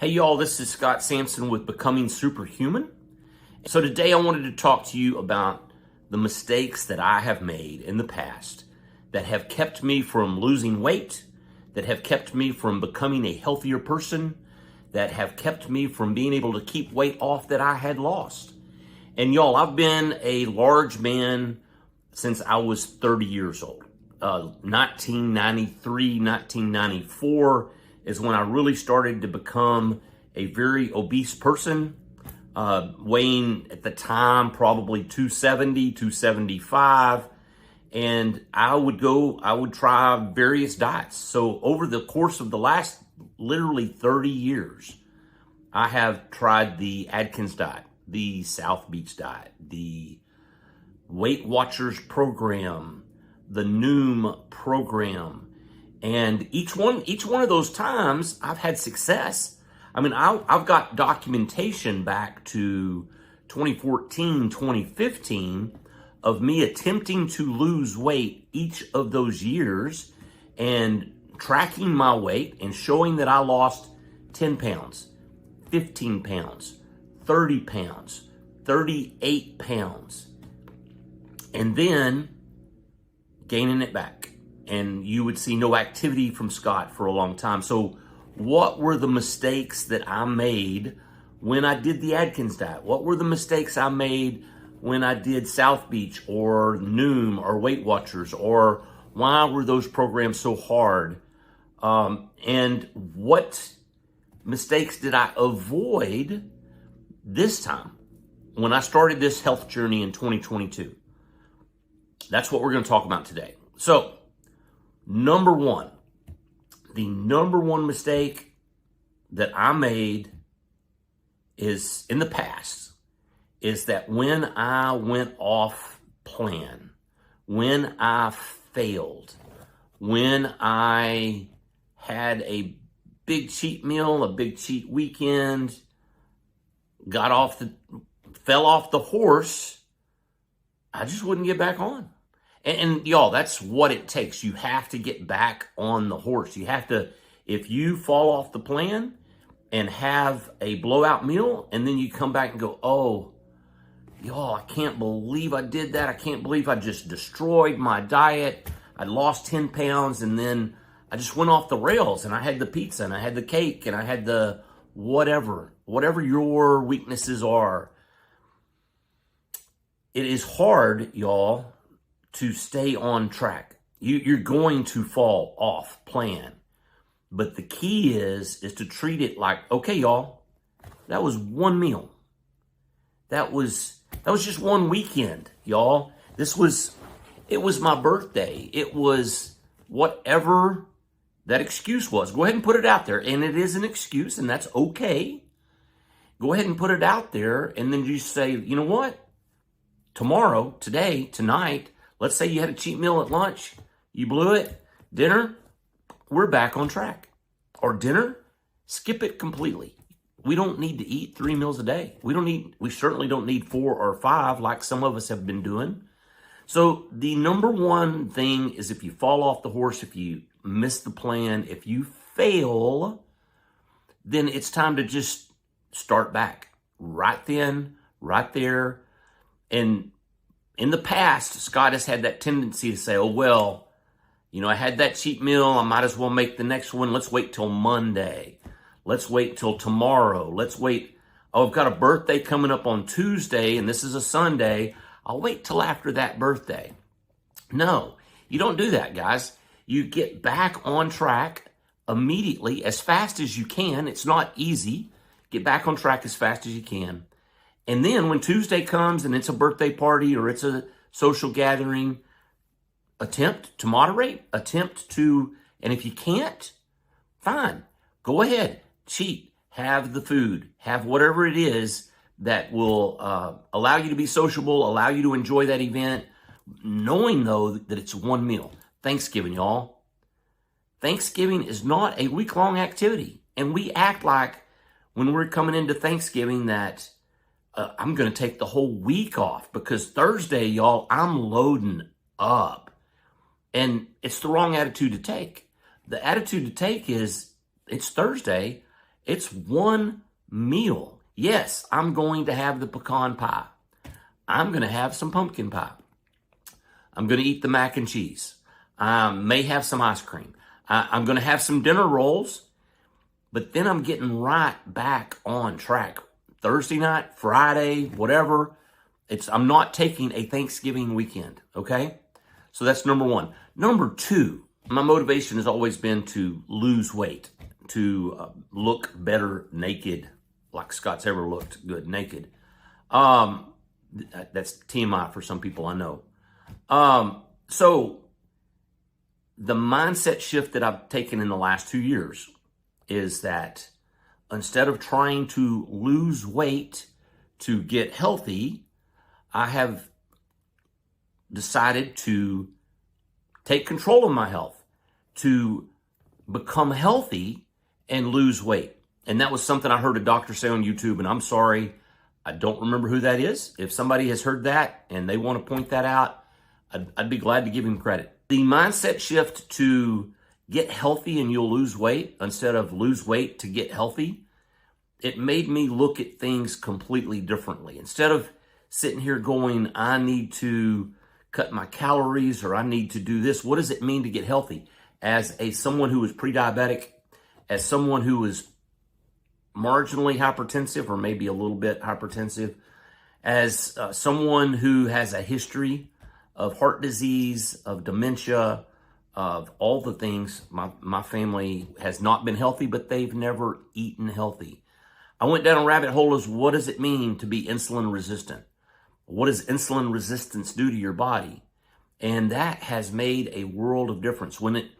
Hey y'all, this is Scott Sampson with Becoming Superhuman. So today I wanted to talk to you about the mistakes that I have made in the past that have kept me from losing weight, that have kept me from becoming a healthier person, that have kept me from being able to keep weight off that I had lost. And y'all, I've been a large man since I was 30 years old. 1993, 1994 is when I really started to become a very obese person, weighing at the time probably 270, 275. And I would try various diets. So over the course of the last literally 30 years, I have tried the Atkins diet, the South Beach diet, the Weight Watchers program, the Noom program. And each one of those times I've had success. I mean, I've got documentation back to 2014, 2015 of me attempting to lose weight each of those years and tracking my weight and showing that I lost 10 pounds, 15 pounds, 30 pounds, 38 pounds, and then gaining it back. And you would see no activity from Scott for a long time. So what were the mistakes that I made when I did the Atkins diet? What were the mistakes I made when I did South Beach or Noom or Weight Watchers? Or why were those programs so hard? And what mistakes did I avoid this time when I started this health journey in 2022? That's what we're going to talk about today. So, the number one mistake that I made is in the past is that when I went off plan, when I failed, when I had a big cheat meal, a big cheat weekend, fell off the horse, I just wouldn't get back on. And y'all, that's what it takes. You have to get back on the horse. You have to, if you fall off the plan and have a blowout meal, and then you come back and go, oh, y'all, I can't believe I did that. I can't believe I just destroyed my diet. I lost 10 pounds, and then I just went off the rails, and I had the pizza, and I had the cake, and I had the whatever your weaknesses are. It is hard, y'all, to stay on track. You're going to fall off plan. But the key is to treat it like, okay, y'all, that was one meal. That was just one weekend, y'all. It was my birthday. It was whatever that excuse was. Go ahead and put it out there. And it is an excuse, and that's okay. Go ahead and put it out there, and then you say, you know what? Tomorrow, today, tonight, let's say you had a cheat meal at lunch, you blew it, dinner, we're back on track. Or dinner, skip it completely. We don't need to eat 3 meals a day. We certainly don't need 4 or 5 like some of us have been doing. So the number one thing is if you fall off the horse, if you miss the plan, if you fail, then it's time to just start back. Right then, right there. And in the past, Scott has had that tendency to say, oh, well, I had that cheat meal. I might as well make the next one. Let's wait till Monday. Let's wait till tomorrow. Let's wait. Oh, I've got a birthday coming up on Tuesday, and this is a Sunday. I'll wait till after that birthday. No, you don't do that, guys. You get back on track immediately, as fast as you can. It's not easy. Get back on track as fast as you can. And then when Tuesday comes and it's a birthday party or it's a social gathering, attempt to moderate, and if you can't, fine, go ahead, cheat, have the food, have whatever it is that will allow you to be sociable, allow you to enjoy that event, knowing though that it's one meal. Thanksgiving, y'all. Thanksgiving is not a week-long activity. And we act like when we're coming into Thanksgiving that I'm going to take the whole week off because Thursday, y'all, I'm loading up. And it's the wrong attitude to take. The attitude to take is it's Thursday It's one meal. Yes, I'm going to have the pecan pie. I'm going to have some pumpkin pie. I'm going to eat the mac and cheese. I may have some ice cream. I'm going to have some dinner rolls, but then I'm getting right back on track. Thursday night, Friday, whatever. I'm not taking a Thanksgiving weekend, okay? So that's number one. Number two, my motivation has always been to lose weight, to look better naked, like Scott's ever looked good naked. That's TMI for some people, I know. So the mindset shift that I've taken in the last 2 years is that instead of trying to lose weight to get healthy, I have decided to take control of my health, to become healthy and lose weight. And that was something I heard a doctor say on YouTube, and I'm sorry, I don't remember who that is. If somebody has heard that and they want to point that out, I'd be glad to give him credit. The mindset shift to get healthy and you'll lose weight instead of lose weight to get healthy, it made me look at things completely differently. Instead of sitting here going, I need to cut my calories or I need to do this, what does it mean to get healthy? As someone who is pre-diabetic, as someone who is marginally hypertensive or maybe a little bit hypertensive, as someone who has a history of heart disease, of dementia, of all the things. My family has not been healthy, but they've never eaten healthy. I went down a rabbit hole as what does it mean to be insulin resistant? What does insulin resistance do to your body? And that has made a world of difference. When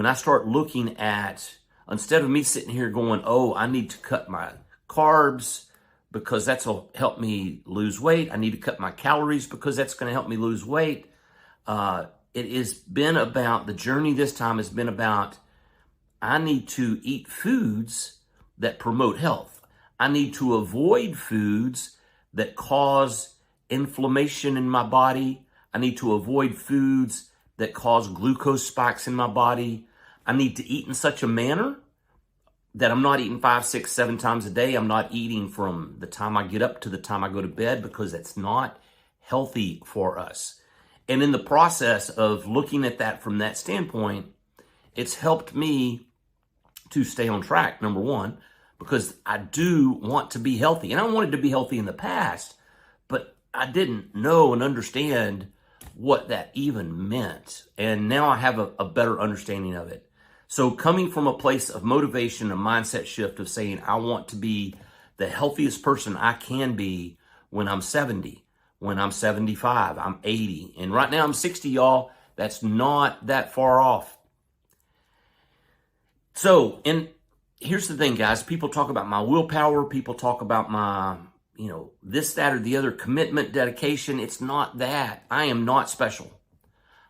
I start looking at, instead of me sitting here going, oh, I need to cut my carbs because that'll help me lose weight. I need to cut my calories because that's going to help me lose weight. It has been about, the journey this time has been about, I need to eat foods that promote health. I need to avoid foods that cause inflammation in my body. I need to avoid foods that cause glucose spikes in my body. I need to eat in such a manner that I'm not eating 5, 6, 7 times a day. I'm not eating from the time I get up to the time I go to bed because it's not healthy for us. And in the process of looking at that from that standpoint, it's helped me to stay on track, number one, because I do want to be healthy. And I wanted to be healthy in the past, but I didn't know and understand what that even meant. And now I have a better understanding of it. So coming from a place of motivation, a mindset shift of saying, I want to be the healthiest person I can be when I'm 70, when I'm 75, I'm 80. And right now I'm 60, y'all. That's not that far off. So, and here's the thing, guys. People talk about my willpower. People talk about my, this, that, or the other, commitment, dedication. It's not that. I am not special.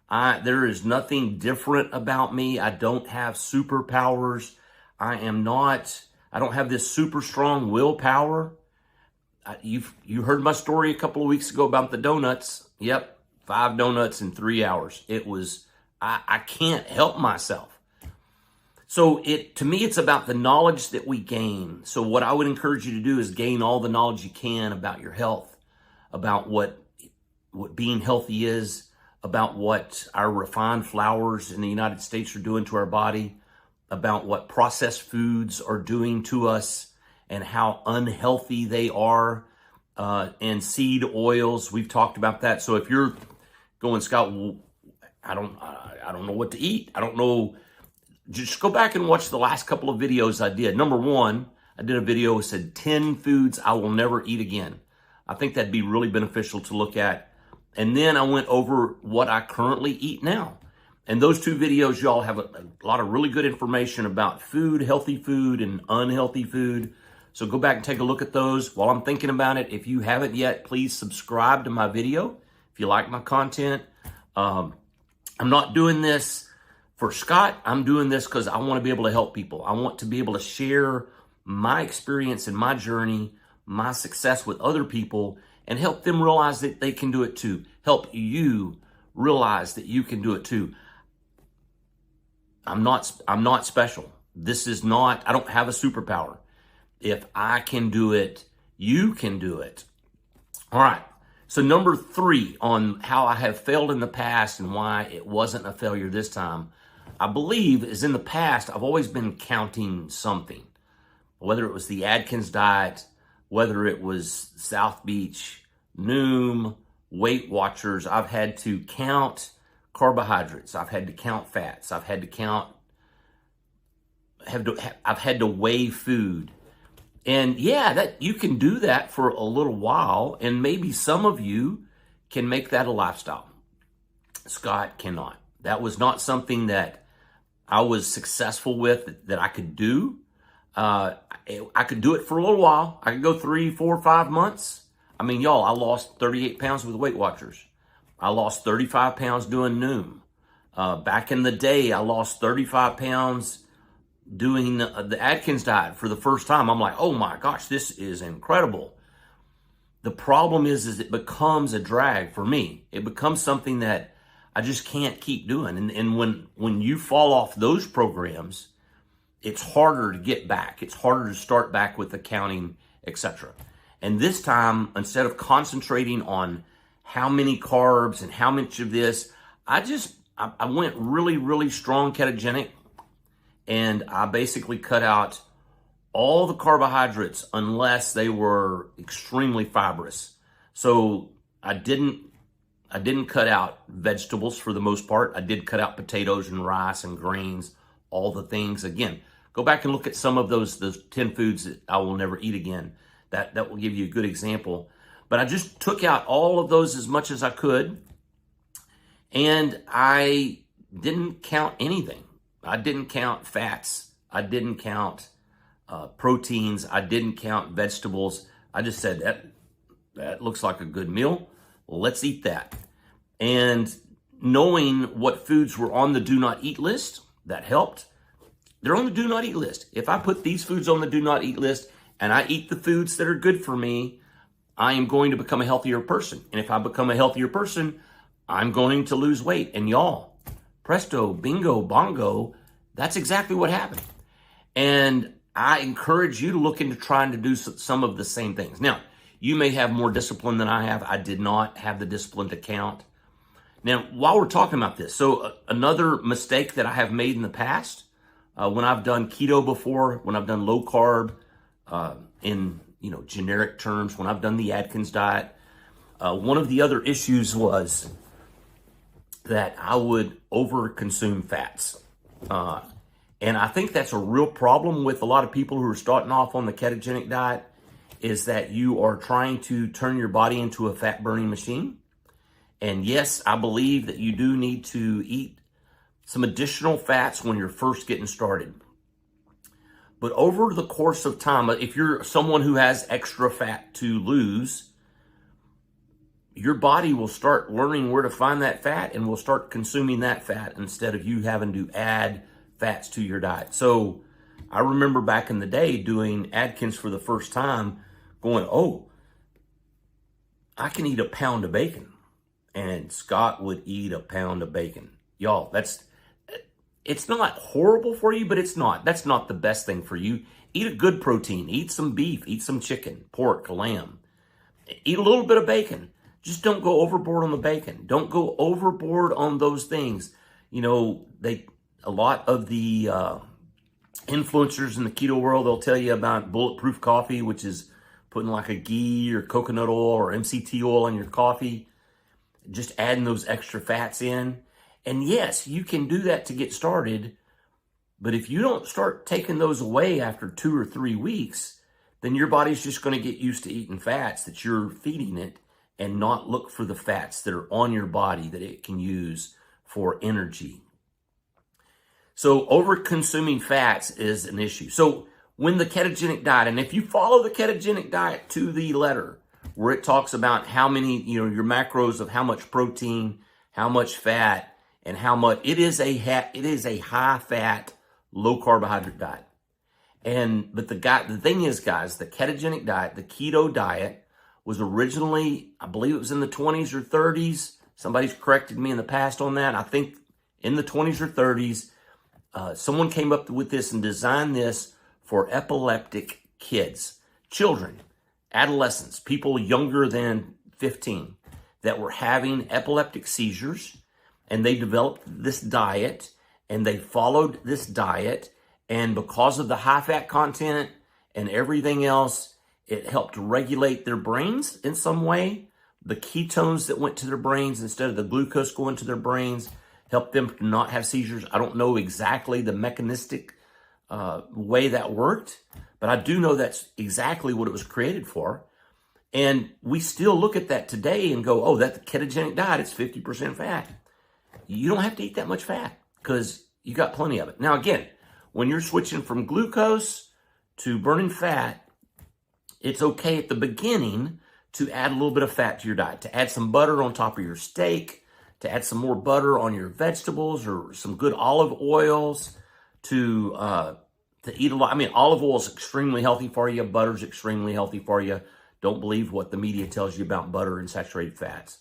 There is nothing different about me. I don't have superpowers. I don't have this super strong willpower. You heard my story a couple of weeks ago about the donuts. Yep, 5 donuts in 3 hours. It was, I can't help myself. So to me, it's about the knowledge that we gain. So what I would encourage you to do is gain all the knowledge you can about your health, about what being healthy is, about what our refined flours in the United States are doing to our body, about what processed foods are doing to us and how unhealthy they are, and seed oils. We've talked about that. So if you're going, Scott, well, I don't know what to eat. I don't know. Just go back and watch the last couple of videos I did. Number one, I did a video that said 10 foods I will never eat again. I think that'd be really beneficial to look at. And then I went over what I currently eat now. And those 2 videos, y'all, have a lot of really good information about food, healthy food and unhealthy food. So go back and take a look at those. While I'm thinking about it, if you haven't yet, please subscribe to my video if you like my content. I'm not doing this for Scott. I'm doing this because I want to be able to help people. I want to be able to share my experience and my journey, my success with other people, and help them realize that they can do it too. Help you realize that you can do it too. I'm not special. I don't have a superpower. If I can do it, you can do it. All right. So number 3 on how I have failed in the past and why it wasn't a failure this time, I believe, is in the past, I've always been counting something. Whether it was the Atkins diet, whether it was South Beach, Noom, Weight Watchers, I've had to count carbohydrates. I've had to count fats. I've had to weigh food. And yeah, that you can do that for a little while, and maybe some of you can make that a lifestyle. Scott cannot. That was not something that I was successful with that I could do. I could do it for a little while. I could go 3, 4, 5 months. I mean, y'all, I lost 38 pounds with Weight Watchers. I lost 35 pounds doing Noom. Back in the day, I lost 35 pounds doing the Atkins diet for the first time. I'm like, oh my gosh, this is incredible. The problem is it becomes a drag for me. It becomes something that I just can't keep doing. And when you fall off those programs, it's harder to get back. It's harder to start back with accounting, etc. And this time, instead of concentrating on how many carbs and how much of this, I went really, really strong ketogenic. And I basically cut out all the carbohydrates unless they were extremely fibrous. So I didn't cut out vegetables for the most part. I did cut out potatoes and rice and grains, all the things. Again, go back and look at some of those 10 foods that I will never eat again. That will give you a good example. But I just took out all of those as much as I could. And I didn't count anything. I didn't count fats. I didn't count proteins. I didn't count vegetables. I just said, that looks like a good meal. Let's eat that. And knowing what foods were on the do not eat list, that helped. They're on the do not eat list. If I put these foods on the do not eat list and I eat the foods that are good for me, I am going to become a healthier person. And if I become a healthier person, I'm going to lose weight. And y'all, presto, bingo, bongo, that's exactly what happened. And I encourage you to look into trying to do some of the same things. Now, you may have more discipline than I have. I did not have the discipline to count. Now, while we're talking about this, so another mistake that I have made in the past, when I've done keto before, when I've done low carb, in generic terms, when I've done the Atkins diet, one of the other issues was that I would overconsume fats. And I think that's a real problem with a lot of people who are starting off on the ketogenic diet, is that you are trying to turn your body into a fat burning machine. And yes, I believe that you do need to eat some additional fats when you're first getting started. But over the course of time, if you're someone who has extra fat to lose, your body will start learning where to find that fat and will start consuming that fat instead of you having to add fats to your diet. So I remember back in the day doing Atkins for the first time, going, oh, I can eat a pound of bacon. And Scott would eat a pound of bacon. Y'all, it's not horrible for you, but that's not the best thing for you. Eat a good protein, eat some beef, eat some chicken, pork, lamb, eat a little bit of bacon. Just don't go overboard on the bacon. Don't go overboard on those things. A lot of the influencers in the keto world, they'll tell you about bulletproof coffee, which is putting like a ghee or coconut oil or MCT oil in your coffee, just adding those extra fats in. And yes, you can do that to get started, but if you don't start taking those away after 2 or 3 weeks, then your body's just going to get used to eating fats that you're feeding it and not look for the fats that are on your body that it can use for energy. So over-consuming fats is an issue. So when the ketogenic diet, and if you follow the ketogenic diet to the letter, where it talks about how many, your macros of how much protein, how much fat, and how much, it is a high fat, low carbohydrate diet. But the thing is, guys, the ketogenic diet, the keto diet, was originally, I believe it was in the 20s or 30s. Somebody's corrected me in the past on that. I think in the 20s or 30s, someone came up with this and designed this for epileptic kids, children, adolescents, people younger than 15 that were having epileptic seizures, and they developed this diet, and they followed this diet, and because of the high fat content and everything else, it helped regulate their brains in some way. The ketones that went to their brains instead of the glucose going to their brains helped them to not have seizures. I don't know exactly the mechanistic way that worked, but I do know that's exactly what it was created for. And we still look at that today and go, oh, that's the ketogenic diet, it's 50% fat. You don't have to eat that much fat because you got plenty of it. Now, again, when you're switching from glucose to burning fat, it's okay at the beginning to add a little bit of fat to your diet, to add some butter on top of your steak, to add some more butter on your vegetables or some good olive oils, to eat a lot. I mean, olive oil is extremely healthy for you. Butter's extremely healthy for you. Don't believe what the media tells you about butter and saturated fats.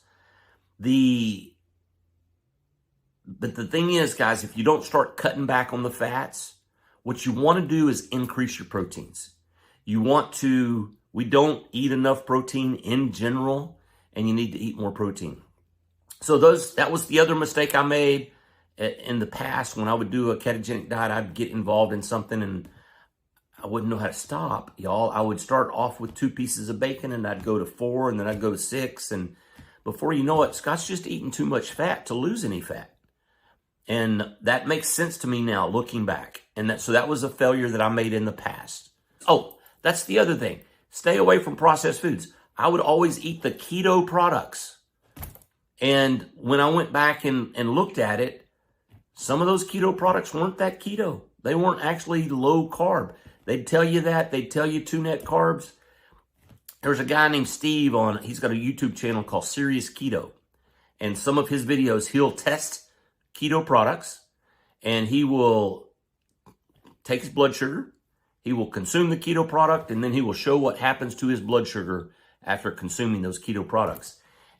But the thing is, guys, if you don't start cutting back on the fats, what you want to do is increase your proteins. We don't eat enough protein in general, and you need to eat more protein. So that was the other mistake I made in the past. When I would do a ketogenic diet, I'd get involved in something and I wouldn't know how to stop, y'all. I would start off with 2 pieces of bacon and I'd go to 4 and then I'd go to 6. And before you know it, Scott's just eating too much fat to lose any fat. And that makes sense to me now, looking back. And so that was a failure that I made in the past. Oh, that's the other thing. Stay away from processed foods. I would always eat the keto products. And when I went back and looked at it, some of those keto products weren't that keto. They weren't actually low carb. They'd tell you that. They'd tell you 2 net carbs. There's a guy named Steve he's got a YouTube channel called Serious Keto. And some of his videos, he'll test keto products and he will take his blood sugar. He will consume the keto product and then he will show what happens to his blood sugar after consuming those keto products.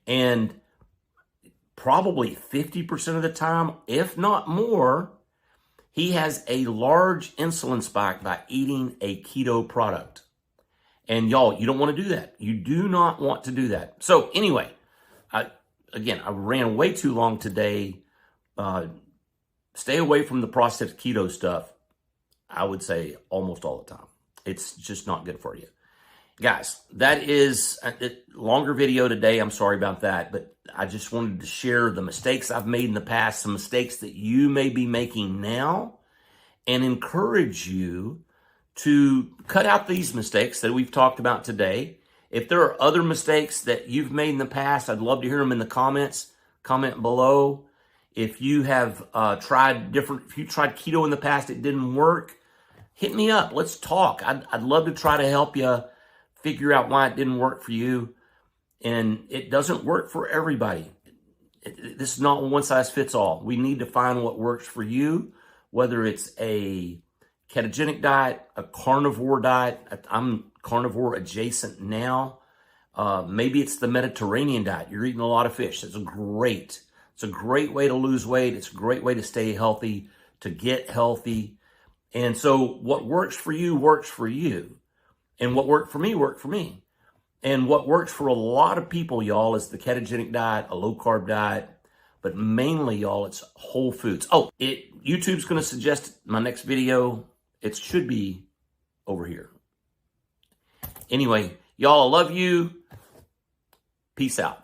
And probably 50% of the time, if not more, he has a large insulin spike by eating a keto product. And y'all, you don't want to do that. You do not want to do that. So anyway, I ran way too long today. Stay away from the processed keto stuff. I would say almost all the time. It's just not good for you. Guys, that is a longer video today. I'm sorry about that, but I just wanted to share the mistakes I've made in the past, some mistakes that you may be making now, and encourage you to cut out these mistakes that we've talked about today. If there are other mistakes that you've made in the past, I'd love to hear them in the comments. Comment below. If you have tried keto in the past, it didn't work, hit me up. Let's talk. I'd love to try to help you figure out why it didn't work for you. And it doesn't work for everybody. This is not one size fits all. We need to find what works for you, whether it's a ketogenic diet, a carnivore diet. I'm carnivore adjacent now. Maybe it's the Mediterranean diet. You're eating a lot of fish. It's a great way to lose weight. It's a great way to stay healthy, to get healthy. And so what works for you works for you. And what worked for me worked for me. And what works for a lot of people, y'all, is the ketogenic diet, a low-carb diet. But mainly, y'all, it's whole foods. Oh, YouTube's going to suggest my next video. It should be over here. Anyway, y'all, I love you. Peace out.